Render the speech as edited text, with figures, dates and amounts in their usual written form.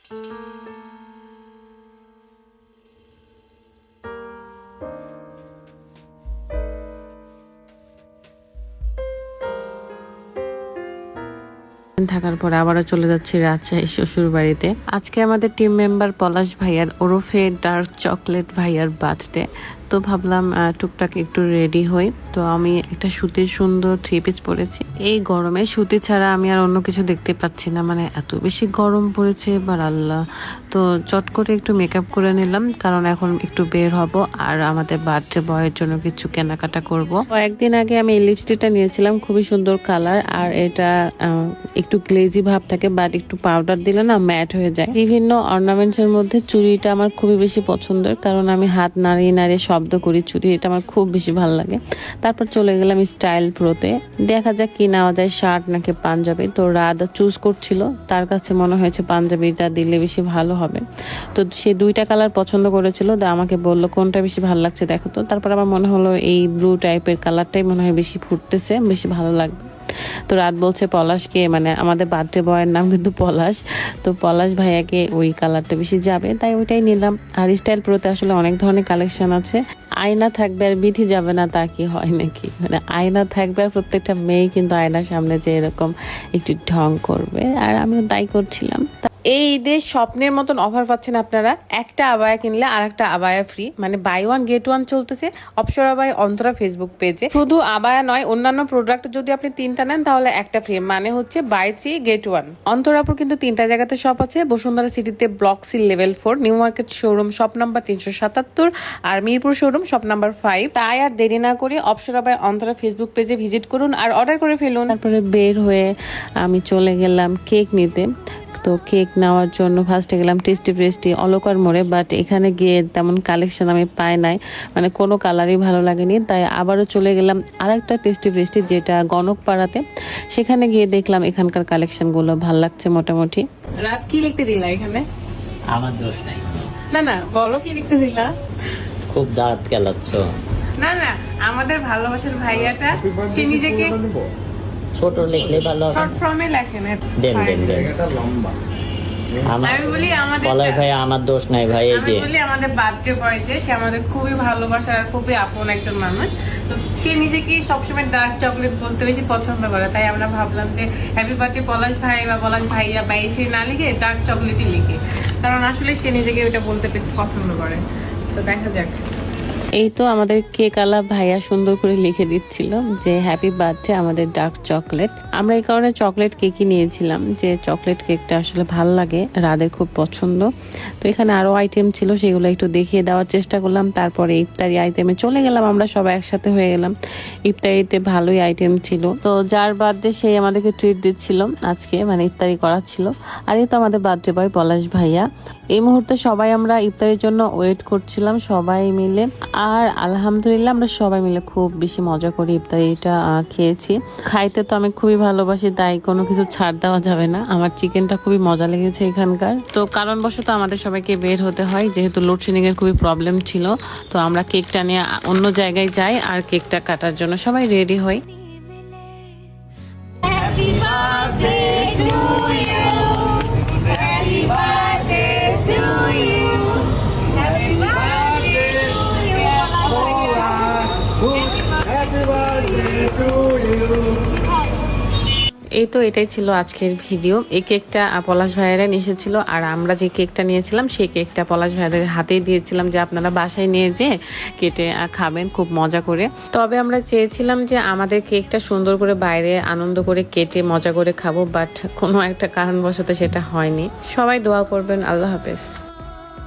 থাকার পরে আবারও চলে যাচ্ছি রাজশাহী শ্বশুর বাড়িতে। আজকে আমাদের টিম মেম্বার পলাশ ভাইয়ার ওরফে ডার্ক চকলেট ভাইয়ার বার্থডে, তো ভাবলাম টুকটাক একটু রেডি হই। তো আমি একটা সুতির সুন্দর 3 পিস পরেছি। এই গরমে সুতি ছাড়া আমি আর অন্য কিছু দেখতে পাচ্ছি না, মানে এত বেশি গরম পড়েছে এবার আল্লাহ। তো চট করে একটু মেকআপ করে নিলাম, কারণ এখন একটু বের হব আর আমাদের বার্থডে বয়ের জন্য কিছু কেনাকাটা করব। কয়েকদিন আগে আমি এই লিপস্টিকটা নিয়েছিলাম, খুবই সুন্দর কালার, আর এটা একটু গ্লেজি ভাব থাকে, বাট একটু পাউডার দিলে না ম্যাট হয়ে যায়। বিভিন্ন অর্নামেন্টস এর মধ্যে চুড়িটা আমার খুবই বেশি পছন্দের, কারণ আমি হাত নাড়িয়ে নাড়িয়ে শব্দ করি চুড়ি, এটা আমার খুব বেশি ভালো লাগে। তারপর চলে গেলাম স্টাইল প্রোতে, দেখা যাক কি নেওয়া যায়, শার্ট নাকি পাঞ্জাবি। তো রাধা চুজ করছিল, তার কাছে মনে হয়েছে পাঞ্জাবিটা দিলে বেশি ভালো হবে। তো সে 2টা কালার পছন্দ করেছিল, আমাকে বললো কোনটা বেশি ভালো লাগছে দেখো। তো তারপর আমার মনে হলো এই ব্লু টাইপের কালারটাই মনে হয় বেশি ফুটতেছে, বেশি ভালো লাগবে। তো রাত বলছে পলাশকে, মানে আমাদের বার্থডে বয়ের নাম কিন্তু পলাশ, তো পলাশ ভাইয়াকে ওই কালারটা বেশি যাবে, তাই ওইটাই নিলাম। আর স্টাইল প্রোতে আসলে অনেক ধরনের কালেকশন আছে। আয়না থাকবে আর বিধি যাবে না, তা কি হয় নাকি? মানে আয়না থাকবে আর প্রত্যেকটা মেয়ে কিন্তু আয়নার সামনে যে এরকম একটু ঢং করবে, আর আমিও তাই করছিলাম। এই ঈদের স্বপ্নের মতন অফার পাচ্ছেন আপনারা। একটা আবায়া কিনলে আর একটা আবায়া ফ্রি, মানে বাই 1 গেট 1 চলতেছে অপসরা বাই অন্তরা ফেসবুক পেজে। শুধু আবায়া নয়, অন্যান্য প্রোডাক্ট যদি আপনি 3টা নেন তাহলে একটা ফ্রি, মানে হচ্ছে বাই 3 গেট 1। অন্তরাপুর কিন্তু 3টা জায়গাতে শপ আছে, বসুন্ধরা সিটিতে block C level 4, New Market showroom shop number 377, আর মিরপুর শোরুম শপ নাম্বার 5। তাই আর দেরি না করে অপসরা বাই অন্তরা ফেসবুক পেজে ভিজিট করুন আর অর্ডার করে ফেলুন। তারপরে বের হয়ে আমি চলে গেলাম কেক নিতে। তো কেক নেওয়ার জন্য ফার্স্টে গেলাম টেস্টি প্রেস্টি অলকার মোড়ে, বাট এখানে গিয়ে তেমন কালেকশন আমি পাই নাই, মানে কোনো কালারই ভালো লাগেনি। তাই আবারও চলে গেলাম আরেকটা টেস্টি প্রেস্টি, যেটা গণকপাড়াতে। সেখানে গিয়ে দেখলাম এখানকার কালেকশনগুলো ভালো লাগছে মোটামুটি। রাত কি লিখতে দিলা এখানে? আমার দোষ নাই। না না, বলো কি লিখতে দিলা? খুব দাঁত কেলাচ্ছ। না না, আমাদের ভালোবাসার ভাইয়াটা সে নিজেকে ছোট লিখলে ভালো হবে। শর্ট ফর্মে লেখেন। দেন দেন দেন। আমি বলি আমাদের পলাশ ভাই আমার দোষ নাই ভাই, এই যে আমি বলি আমাদের বার্থডে বয় যে সে আমাদের খুবই ভালোবাসার আর খুবই আপন একজন মানুষ। তো সে নিজেকে সবসময় ডার্ক চকলেট বলতে বেশি পছন্দ করে, তাই আমরা ভাবলাম যে হ্যাপি বার্থডে পলাশ ভাই বা পলাশ ভাইয়া বা সে না লিখে ডার্ক চকলেটই লিখে, কারণ আসলে সে নিজেকে ওইটা বলতে বেশি পছন্দ করে। তো দেখা যাক। এই তো আমাদের কেক আলা ভাইয়া সুন্দর করে লিখে দিচ্ছিল যে হ্যাপি বার্থডে আমাদের ডার্ক চকলেট। আমরা এই কারণে চকলেট কেকই নিয়েছিলাম, যে চকলেট কেকটা আসলে ভাল লাগে, রাদের খুব পছন্দ। তো এখানে আরো আইটেম ছিল, সেগুলো একটু দেখিয়ে দেওয়ার চেষ্টা করলাম। তারপরে ইফতারি আইটেমে চলে গেলাম, আমরা সবাই একসাথে হয়ে গেলাম। ইফতারিতে ভালোই আইটেম ছিল, তো যার বার্থডে সেই আমাদেরকে ট্রিট দিচ্ছিল আজকে, মানে ইফতারি করাচ্ছিল। আর এই তো আমাদের বার্থডে বয় পলাশ ভাইয়া। এই মুহূর্তে সবাই আমরা ইফতারির জন্য ওয়েট করছিলাম সবাই মিলে, আর আলহামদুলিল্লাহ আমরা সবাই মিলে খুব বেশি মজা করে ইফতারিটা খেয়েছি। খাইতে তো আমি খুবই ভালোবাসি, তাই কোনো কিছু ছাড় দেওয়া যাবে না। আমার চিকেনটা খুবই মজা লেগেছে এখানকার। তো কারণবশত আমাদের সবাইকে বের হতে হয়, যেহেতু লোডশেডিং এর খুবই প্রবলেম ছিল। তো আমরা কেকটা নিয়ে অন্য জায়গায় যাই আর কেকটা কাটার জন্য সবাই রেডি হই। এই তো এটাই ছিল আজকের ভিডিও। এই কেকটা পলাশ ভাইয়েরা নিয়ে এসেছিল, আর আমরা যে কেকটা নিয়েছিলাম সেই কেকটা পলাশ ভাইয়াদের হাতেই দিয়েছিলাম যে আপনারা বাসায় নিয়ে যেয়ে কেটে খাবেন খুব মজা করে। তবে আমরা চেয়েছিলাম যে আমাদের কেকটা সুন্দর করে বাইরে আনন্দ করে কেটে মজা করে খাবো, বাট কোনো একটা কারণবশত সেটা হয়নি। সবাই দোয়া করবেন। আল্লাহ হাফেজ।